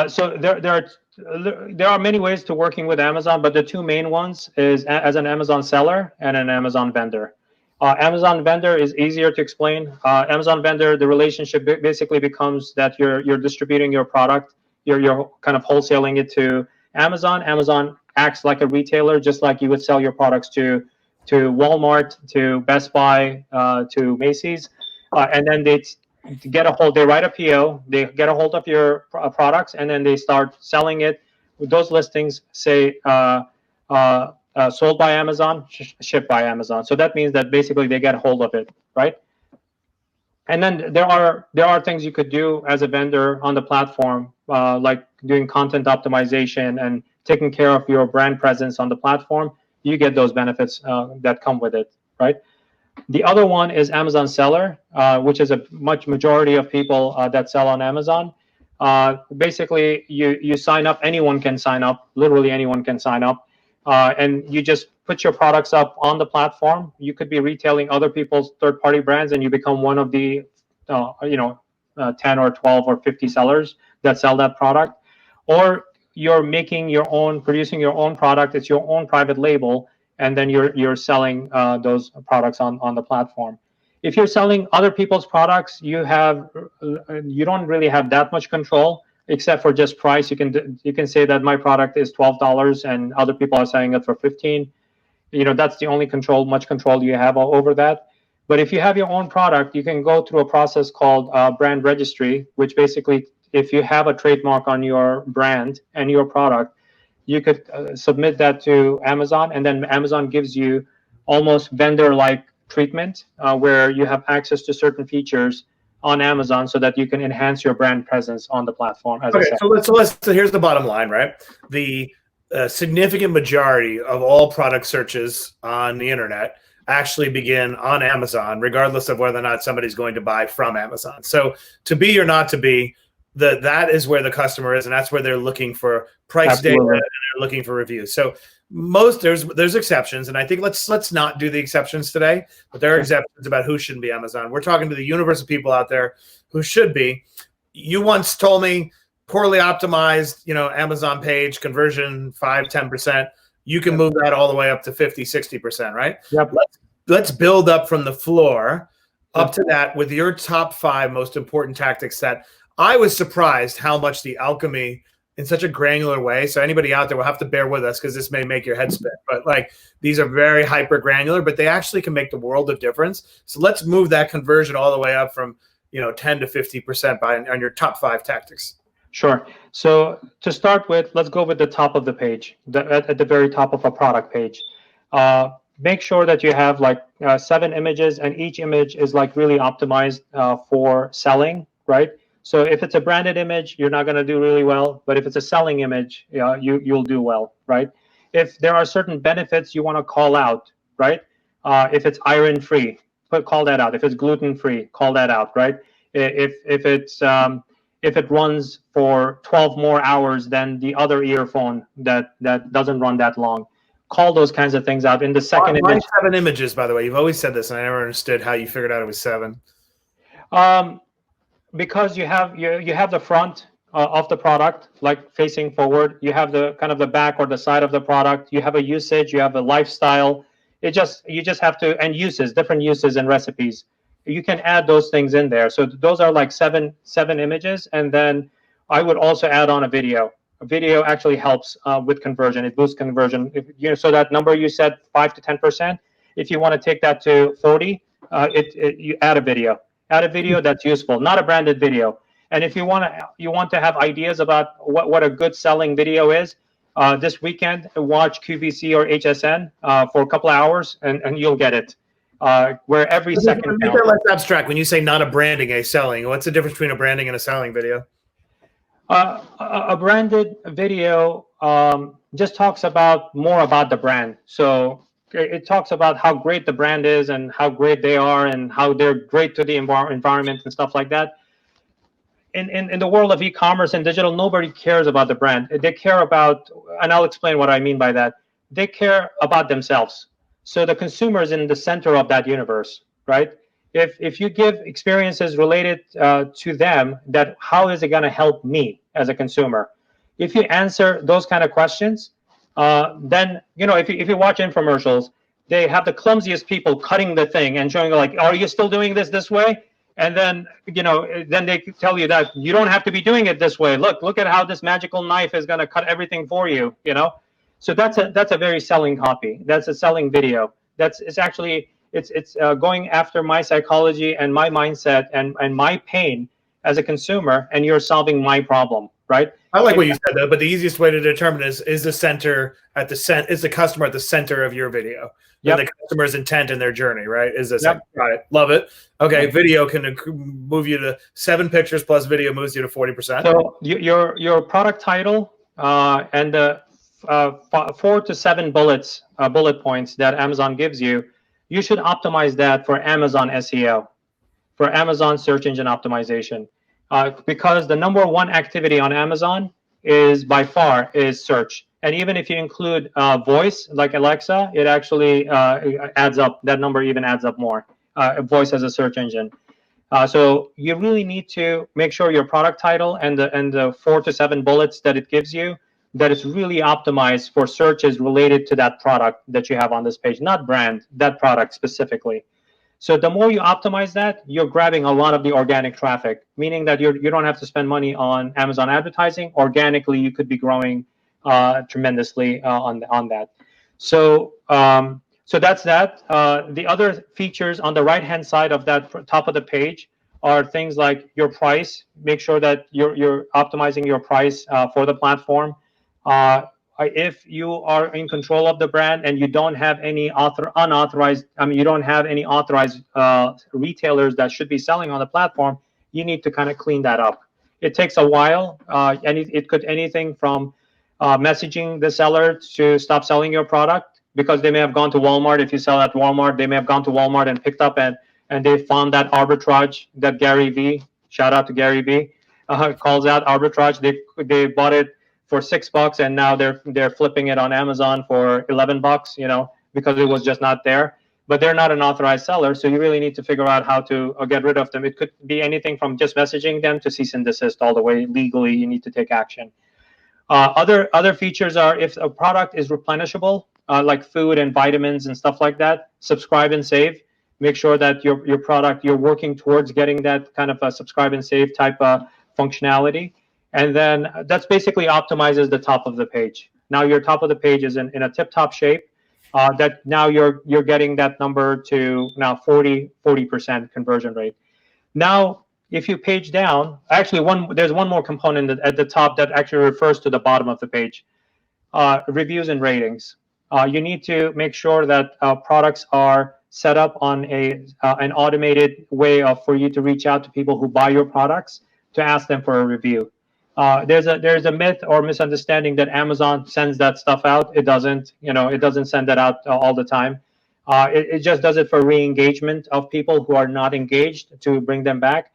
So there are many ways to working with Amazon, but the 2 main ones is as an Amazon seller and an Amazon vendor. Amazon vendor is easier to explain. Amazon vendor, the relationship basically becomes that you're distributing your product, you're kind of wholesaling it to Amazon. Amazon acts like a retailer, just like you would sell your products to Walmart, to Best Buy, to Macy's, and then they write a PO, they get a hold of your products, and then they start selling it. Those listings say sold by Amazon, shipped by Amazon. So that means that basically they get a hold of it, right? And then there are things you could do as a vendor on the platform, like doing content optimization and taking care of your brand presence on the platform. You get those benefits that come with it, right? The other one is Amazon Seller, which is a majority of people that sell on Amazon. Basically, you sign up. Anyone can sign up. Literally, anyone can sign up, and you just put your products up on the platform. You could be retailing other people's third-party brands, and you become one of the 10 or 12 or 50 sellers that sell that product. Or you're making your own, producing your own product. It's your own private label, and then you're selling those products on the platform. If you're selling other people's products, you don't really have that much control, except for just price. You can say that my product is $12 and other people are selling it for 15. That's the only much control you have over that. But if you have your own product, you can go through a process called brand registry, which basically, if you have a trademark on your brand and your product, you could submit that to Amazon, and then Amazon gives you almost vendor-like treatment, where you have access to certain features on Amazon so that you can enhance your brand presence on the platform. So here's the bottom line, right? The significant majority of all product searches on the internet actually begin on Amazon, regardless of whether or not somebody's going to buy from Amazon. So to be or not to be, that is where the customer is, and that's where they're looking for price data, and they're looking for reviews. So there's exceptions, and I think let's not do the exceptions today, but there are exceptions about who shouldn't be Amazon. We're talking to the universe of people out there who should be. You once told me poorly optimized, Amazon page conversion 5-10%. You can move that all the way up to 50-60%, right? Yep. Let's build up from the floor up to that with your top 5 most important tactics. That I was surprised how much the alchemy in such a granular way. So anybody out there will have to bear with us because this may make your head spin. But these are very hyper granular, but they actually can make the world of difference. So let's move that conversion all the way up from 10 to 50% on your top 5 tactics. Sure. So to start with, let's go with the top of the page, at the very top of a product page. Make sure that you have 7 images, and each image is really optimized for selling, right? So if it's a branded image, you're not going to do really well. But if it's a selling image, you'll do well, right? If there are certain benefits you want to call out, right? If it's iron-free, call that out. If it's gluten-free, call that out, right? If it runs for 12 more hours than the other earphone that doesn't run that long, call those kinds of things out in the second image. 7 images, by the way. You've always said this, and I never understood how you figured out it was 7. Because you have the front of the product facing forward. You have the kind of the back or the side of the product. You have a usage. You have a lifestyle. You just have to, and different uses and recipes. You can add those things in there. So those are seven images, and then I would also add on a video. A video actually helps with conversion. It boosts conversion. So that number you said 5 to 10%. If you want to take that to 40, you add a video. Add a video that's useful, not a branded video. And if you want to have ideas about what a good selling video is, this weekend watch QVC or HSN for a couple of hours, and you'll get it. Where every second make that less abstract. When you say not a branding, a selling, what's the difference between a branding and a selling video? A branded video just talks more about the brand. So it talks about how great the brand is and how great they are and how they're great to the environment and stuff like that. in the world of e-commerce and digital, nobody cares about the brand. They care about, and I'll explain what I mean by that. They care about themselves. So the consumer is in the center of that universe, right? If you give experiences related to them, that how is it going to help me as a consumer? If you answer those kind of questions, then if you watch infomercials, they have the clumsiest people cutting the thing and showing like, are you still doing this way? And then then they tell you that you don't have to be doing it this way. Look at how this magical knife is going to cut everything for you. So that's a very selling copy. That's a selling video. It's actually going after my psychology and my mindset and my pain as a consumer, and you're solving my problem, right? I like what you said though, but the easiest way to determine is the customer at the center of your video. Yep. The customer's intent in their journey, right? Is this yep. Got it. Love it. Okay, video can move you to 7 pictures plus video moves you to 40%. So your product title and the 4 to 7 bullet points that Amazon gives you, you should optimize that for Amazon SEO, for Amazon search engine optimization, because the #1 activity on Amazon is by far is search. And even if you include voice, like Alexa, it actually adds up. That number even adds up more. Voice as a search engine. So you really need to make sure your product title and the 4 to 7 bullets that it gives you, that it's really optimized for searches related to that product that you have on this page, not brand, that product specifically. So the more you optimize that, you're grabbing a lot of the organic traffic, meaning that you don't have to spend money on Amazon advertising. Organically, you could be growing tremendously on that. So that's that. The other features on the right-hand side of that top of the page are things like your price. Make sure that you're optimizing your price for the platform. If you are in control of the brand and you don't have any unauthorized, you don't have any authorized retailers that should be selling on the platform, you need to kind of clean that up. It takes a while, and it could anything from messaging the seller to stop selling your product, because they may have gone to Walmart. If you sell at Walmart, they may have gone to Walmart and picked up and they found that arbitrage that Gary Vee, shout out to Gary Vee, calls out arbitrage. They bought it for $6 and now they're flipping it on Amazon for $11, because it was just not there. But they're not an authorized seller, so you really need to figure out how to get rid of them. It could be anything from just messaging them to cease and desist all the way. Legally, you need to take action. Other features are if a product is replenishable, like food and vitamins and stuff like that, subscribe and save. Make sure that your product, you're working towards getting that kind of a subscribe and save type of functionality. And then that's basically optimizes the top of the page. Now your top of the page is in a tip-top shape. That now you're getting that number to now 40% conversion rate. Now, if you page down, actually there's one more component at the top that actually refers to the bottom of the page. Reviews and ratings. You need to make sure that products are set up on an automated way for you to reach out to people who buy your products to ask them for a review. There's a myth or misunderstanding that Amazon sends that stuff out. It doesn't. It doesn't send that out all the time. It just does it for re-engagement of people who are not engaged, to bring them back.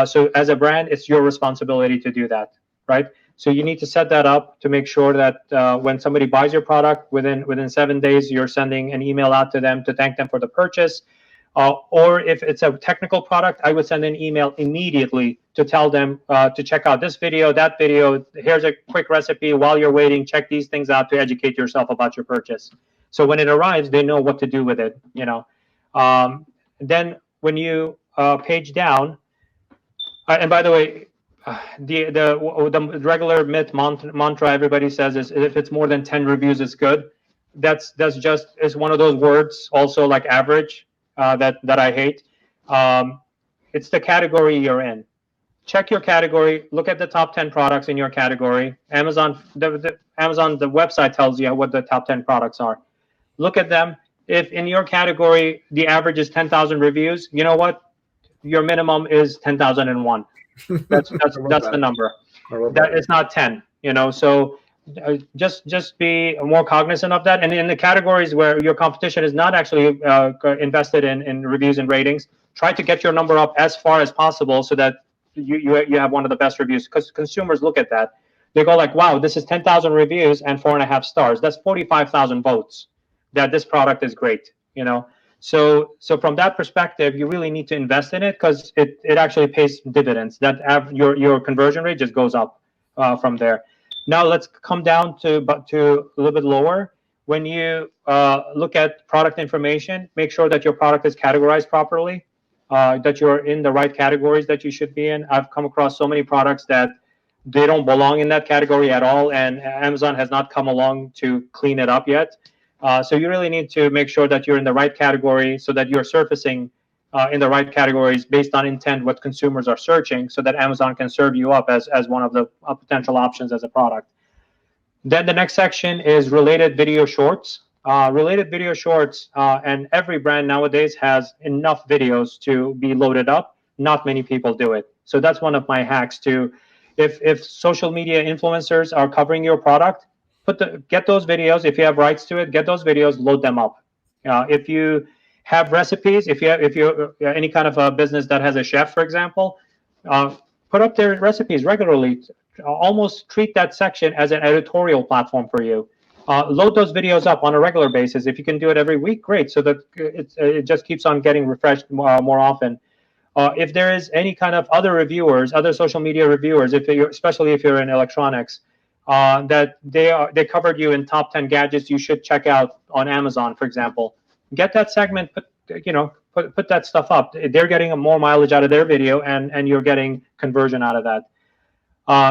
So as a brand, it's your responsibility to do that, right? So you need to set that up to make sure that when somebody buys your product, within 7 days, you're sending an email out to them to thank them for the purchase. Or if it's a technical product, I would send an email immediately to tell them to check out this video, that video. Here's a quick recipe. While you're waiting, check these things out to educate yourself about your purchase. So when it arrives, they know what to do with it. Then when you page down, and by the way, the regular myth mantra everybody says is if it's more than 10 reviews, it's good. That's just is one of those words also, like average, that I hate. It's the category you're in. Check your category. Look at the top 10 products in your category. Amazon, the website tells you what the top 10 products are. Look at them. If in your category the average is 10,000 reviews, you know what? Your minimum is 10,001. That's the number. That is not 10. So just be more cognizant of that. And in the categories where your competition is not actually invested in reviews and ratings, try to get your number up as far as possible so that you have one of the best reviews, because consumers look at that. They go like, wow, this is 10,000 reviews and 4.5 stars. That's 45,000 votes that this product is great. So from that perspective, you really need to invest in it, because it actually pays dividends. That your conversion rate just goes up from there. Now let's come down to a little bit lower. When you look at product information, make sure that your product is categorized properly, that you're in the right categories that you should be in. I've come across so many products that they don't belong in that category at all, and Amazon has not come along to clean it up yet. So you really need to make sure that you're in the right category, so that you're surfacing in the right categories based on intent, what consumers are searching, so that Amazon can serve you up as one of the potential options as a product. Then the next section is related video shorts. Related video shorts, and every brand nowadays has enough videos to be loaded up. Not many people do it. So that's one of my hacks too. If social media influencers are covering your product, get those videos. If you have rights to it, get those videos, load them up. If you have recipes, if you're any kind of a business that has a chef, for example, put up their recipes regularly. Almost treat that section as an editorial platform for you. Load those videos up on a regular basis. If you can do it every week, great. So that it just keeps on getting refreshed more often. If there is any kind of other reviewers, other social media reviewers, especially if you're in electronics, that they covered you in top 10 gadgets you should check out on Amazon, for example, get that segment, put that stuff up. They're getting more mileage out of their video, and you're getting conversion out of that.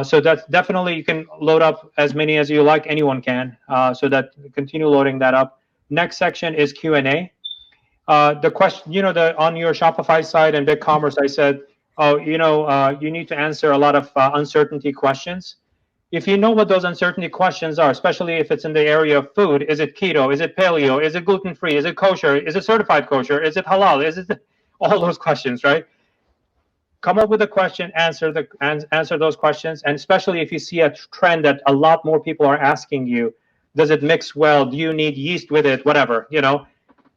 So that's definitely, you can load up as many as you like. Anyone can. So that continue loading that up. Next section is Q&A. The question, on your Shopify site and BigCommerce, I said, you need to answer a lot of uncertainty questions. If you know what those uncertainty questions are, especially if it's in the area of food, is it keto? Is it paleo? Is it gluten-free? Is it kosher? Is it certified kosher? Is it halal? Is it all those questions, right? Come up with a question, answer those questions, and especially if you see a trend that a lot more people are asking you, does it mix well? Do you need yeast with it? Whatever,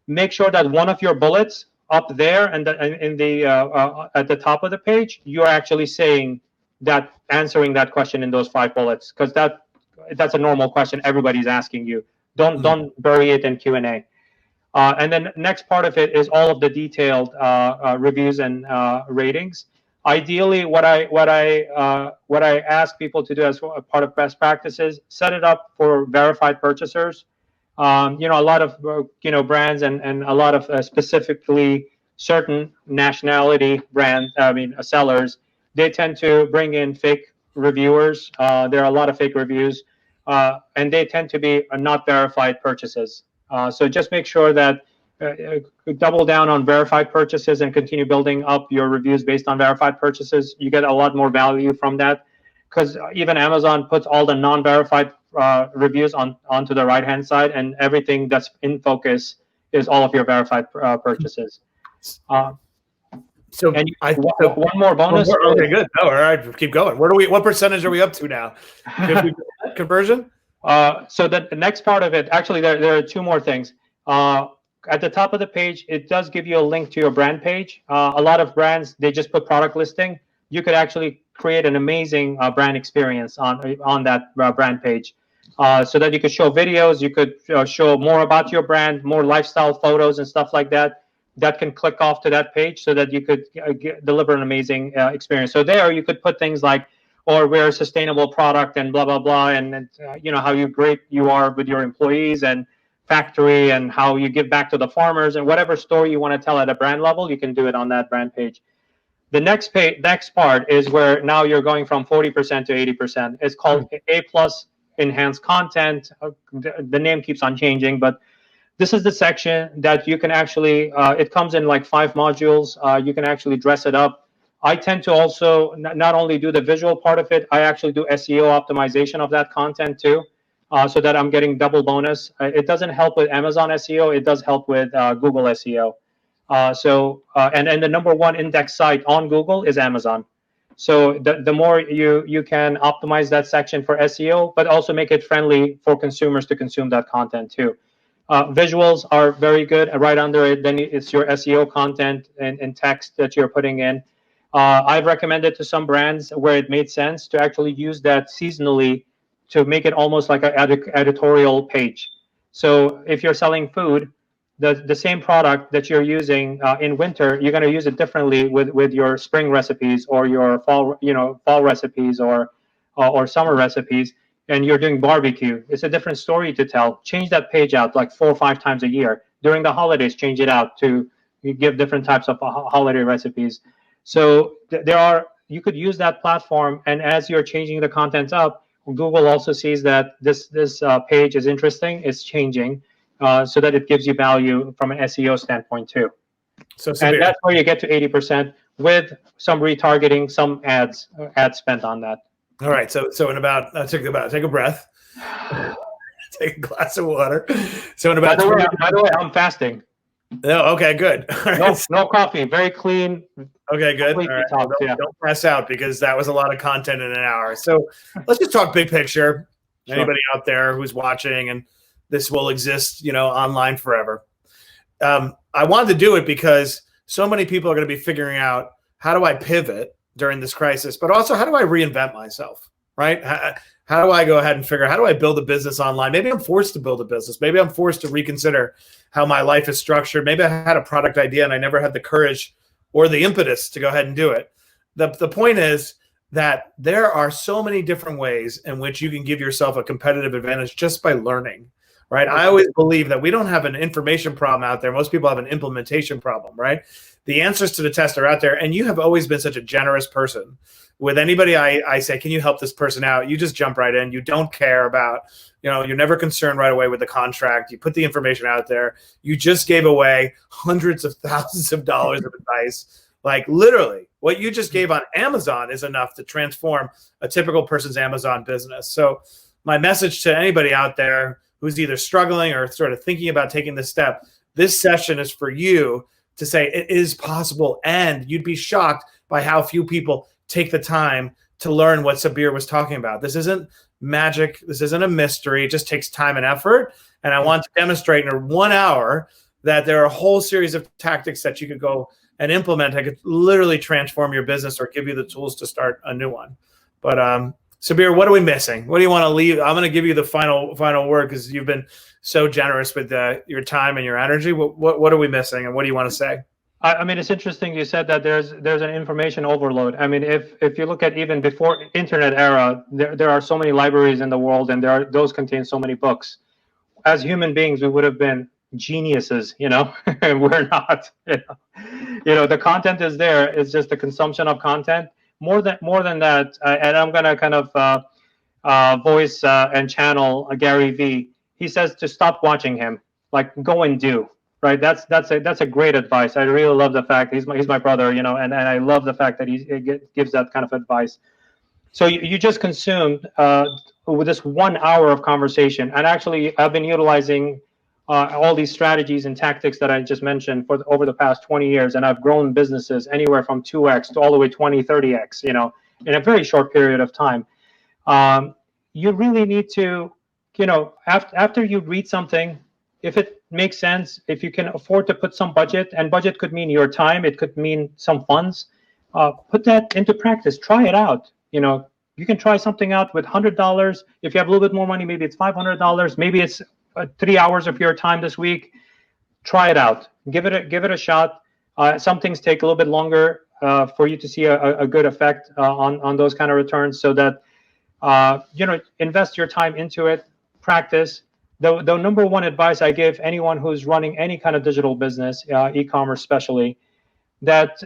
make sure that one of your bullets up there and at the top of the page, you're actually saying that, answering that question in those 5 bullets, because that's a normal question everybody's asking you. Don't bury it in Q&A. And then next part of it is all of the detailed reviews and ratings. Ideally, what I ask people to do as a part of best practices, set it up for verified purchasers. A lot of brands and a lot of specifically certain nationality sellers, they tend to bring in fake reviewers. There are a lot of fake reviews, and they tend to be not verified purchases. So just make sure that double down on verified purchases and continue building up your reviews based on verified purchases. You get a lot more value from that, because even Amazon puts all the non-verified reviews onto the right-hand side, and everything that's in focus is all of your verified purchases. So one more bonus. Okay, good. Oh, all right, keep going. What percentage are we up to now? 50% conversion? So the next part of it, actually, there are 2 more things. At the top of the page, it does give you a link to your brand page. A lot of brands, they just put product listing. You could actually create an amazing brand experience on that brand page, so that you could show videos, you could show more about your brand, more lifestyle photos and stuff like that. That can click off to that page, so that you could deliver an amazing experience. So there, you could put things like, or we're a sustainable product and blah blah blah, and how great you are with your employees and factory, and how you give back to the farmers, and whatever story you want to tell at a brand level, you can do it on that brand page. The next part is where now you're going from 40% to 80%. It's called A+ enhanced content. The name keeps on changing, but this is the section that you can actually, it comes in like 5 modules. You can actually dress it up. I tend to also not only do the visual part of it, I actually do SEO optimization of that content too, so that I'm getting double bonus. It doesn't help with Amazon SEO. It does help with Google SEO. And the number 1 index site on Google is Amazon. So the more you can optimize that section for SEO, but also make it friendly for consumers to consume that content too. Visuals are very good. Right under it, then it's your SEO content and text that you're putting in. I've recommended to some brands where it made sense to actually use that seasonally to make it almost like an editorial page. So if you're selling food, the same product that you're using in winter, you're going to use it differently with your spring recipes or your fall recipes or summer recipes, and you're doing barbecue. It's a different story to tell. Change that page out like 4 or 5 times a year. During the holidays, change it out to give different types of holiday recipes. So you could use that platform, and as you're changing the content up, Google also sees that this page is interesting, it's changing, so that it gives you value from an SEO standpoint too. So And that's where you get to 80% with some retargeting, some ad spent on that. All right. So in about take a breath, take a glass of water. So in about by the way, I'm fasting. Oh, okay, good. No coffee, very clean. Okay, good. All right. Well, don't pass out, because that was a lot of content in an hour. So let's just talk big picture. Sure. Anybody out there who's watching, and this will exist, online forever. I wanted to do it because so many people are going to be figuring out, how do I pivot during this crisis, but also how do I reinvent myself, right? How do I go ahead and figure out, how do I build a business online? Maybe I'm forced to build a business. Maybe I'm forced to reconsider how my life is structured. Maybe I had a product idea and I never had the courage or the impetus to go ahead and do it. The point is that there are so many different ways in which you can give yourself a competitive advantage just by learning, right? I always believe that we don't have an information problem out there. Most people have an implementation problem, right? The answers to the test are out there, and you have always been such a generous person. With anybody I say, can you help this person out? You just jump right in. You don't care about, you're never concerned right away with the contract. You put the information out there. You just gave away hundreds of thousands of dollars of advice. Like, literally, what you just gave on Amazon is enough to transform a typical person's Amazon business. So my message to anybody out there who's either struggling or sort of thinking about taking this step, this session is for you to say it is possible, and you'd be shocked by how few people take the time to learn what Sabir was talking about. This isn't magic. This isn't a mystery. It just takes time and effort. And I want to demonstrate in 1 hour that there are a whole series of tactics that you could go and implement that could literally transform your business or give you the tools to start a new one. But Sabir, what are we missing? What do you want to leave? I'm going to give you the final word, because you've been so generous with your time and your energy. What are we missing, and what do you want to say? I mean, it's interesting you said that there's an information overload. I mean, if you look at even before internet era, there are so many libraries in the world, and those contain so many books. As human beings, we would have been geniuses, and we're not. The content is there. It's just the consumption of content. More than that, and I'm gonna kind of voice and channel Gary V. He says to stop watching him, like go and do. Right, that's a great advice. I really love the fact he's my brother, and I love the fact that he gives that kind of advice. So you just consumed with this 1 hour of conversation, and actually I've been utilizing all these strategies and tactics that I just mentioned over the past 20 years, and I've grown businesses anywhere from 2x to all the way 20, 30x, in a very short period of time. You really need to, after you read something, if it makes sense, if you can afford to put some budget, and budget could mean your time, it could mean some funds, put that into practice. Try it out. You can try something out with $100. If you have a little bit more money, maybe it's $500. Maybe it's 3 hours of your time this week. Try it out. Give it a shot. Some things take a little bit longer for you to see a good effect on those kind of returns. So that invest your time into it. Practice. The number one advice I give anyone who's running any kind of digital business, e-commerce especially, that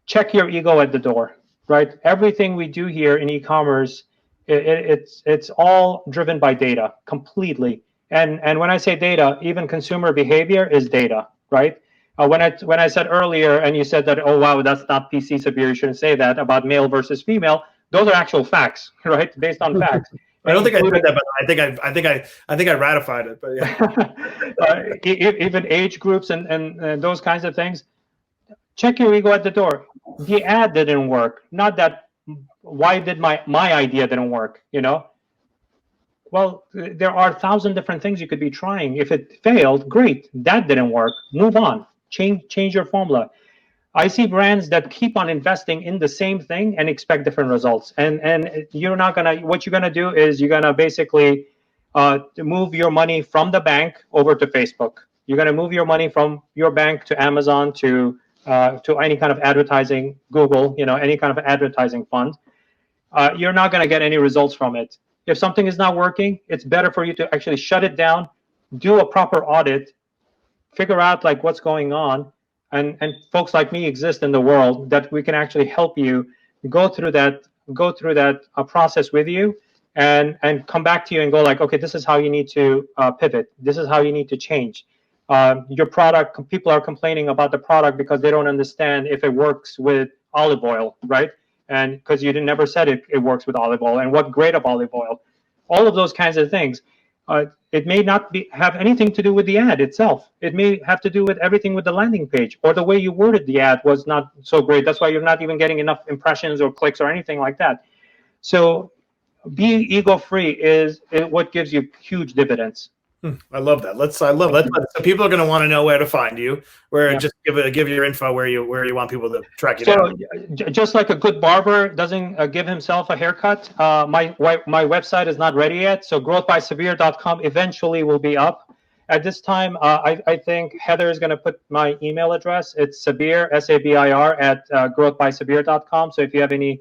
check your ego at the door, right? Everything we do here in e-commerce, it's all driven by data completely. And when I say data, even consumer behavior is data, right? When I said earlier, and you said that, oh wow, that's not PC, Sabir, you shouldn't say that about male versus female. Those are actual facts, right? Based on facts. I don't think I said that, but I think I ratified it. But yeah, even age groups and those kinds of things. Check your ego at the door. The ad didn't work. Not that. Why did my idea didn't work? Well, there are 1,000 different things you could be trying. If it failed, great. That didn't work. Move on. Change your formula. I see brands that keep on investing in the same thing and expect different results. And you're not gonna. What you're gonna do is you're gonna basically move your money from the bank over to Facebook. You're gonna move your money from your bank to Amazon to any kind of advertising, Google, any kind of advertising fund. You're not gonna get any results from it. If something is not working, it's better for you to actually shut it down, do a proper audit, figure out like what's going on, and folks like me exist in the world that we can actually help you go through that process with you, and come back to you and go like, okay, this is how you need to pivot, this is how you need to change your product. People are complaining about the product because they don't understand if it works with olive oil, right? And because you never said it works with olive oil, and what grade of olive oil, all of those kinds of things. It may not have anything to do with the ad itself. It may have to do with everything with the landing page, or the way you worded the ad was not so great. That's why you're not even getting enough impressions or clicks or anything like that. So being ego-free is what gives you huge dividends. I love that. I love that. So people are going to want to know where to find you, just give your info where you want people to track you down. Just like a good barber doesn't give himself a haircut, my website is not ready yet. So growthbysabir.com eventually will be up. At this time, I think Heather is going to put my email address. It's Sabir, SABIR, at growthbysabir.com. So if you have any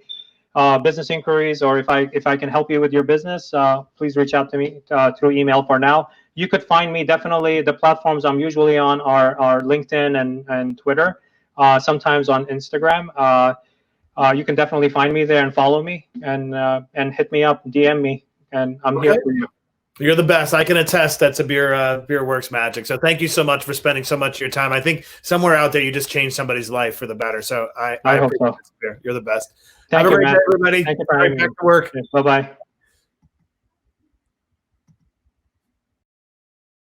business inquiries, or if I can help you with your business, please reach out to me through email. For now, you could find me definitely. The platforms I'm usually on are LinkedIn and Twitter, sometimes on Instagram. You can definitely find me there and follow me, and hit me up, DM me, and I'm here for you. You're the best. I can attest that Sabir works magic. So thank you so much for spending so much of your time. I think somewhere out there you just changed somebody's life for the better. So I hope so. Sabir. You're the best. Thank Have you, a great day, everybody. Thank you for having me. Back to work. Bye-bye.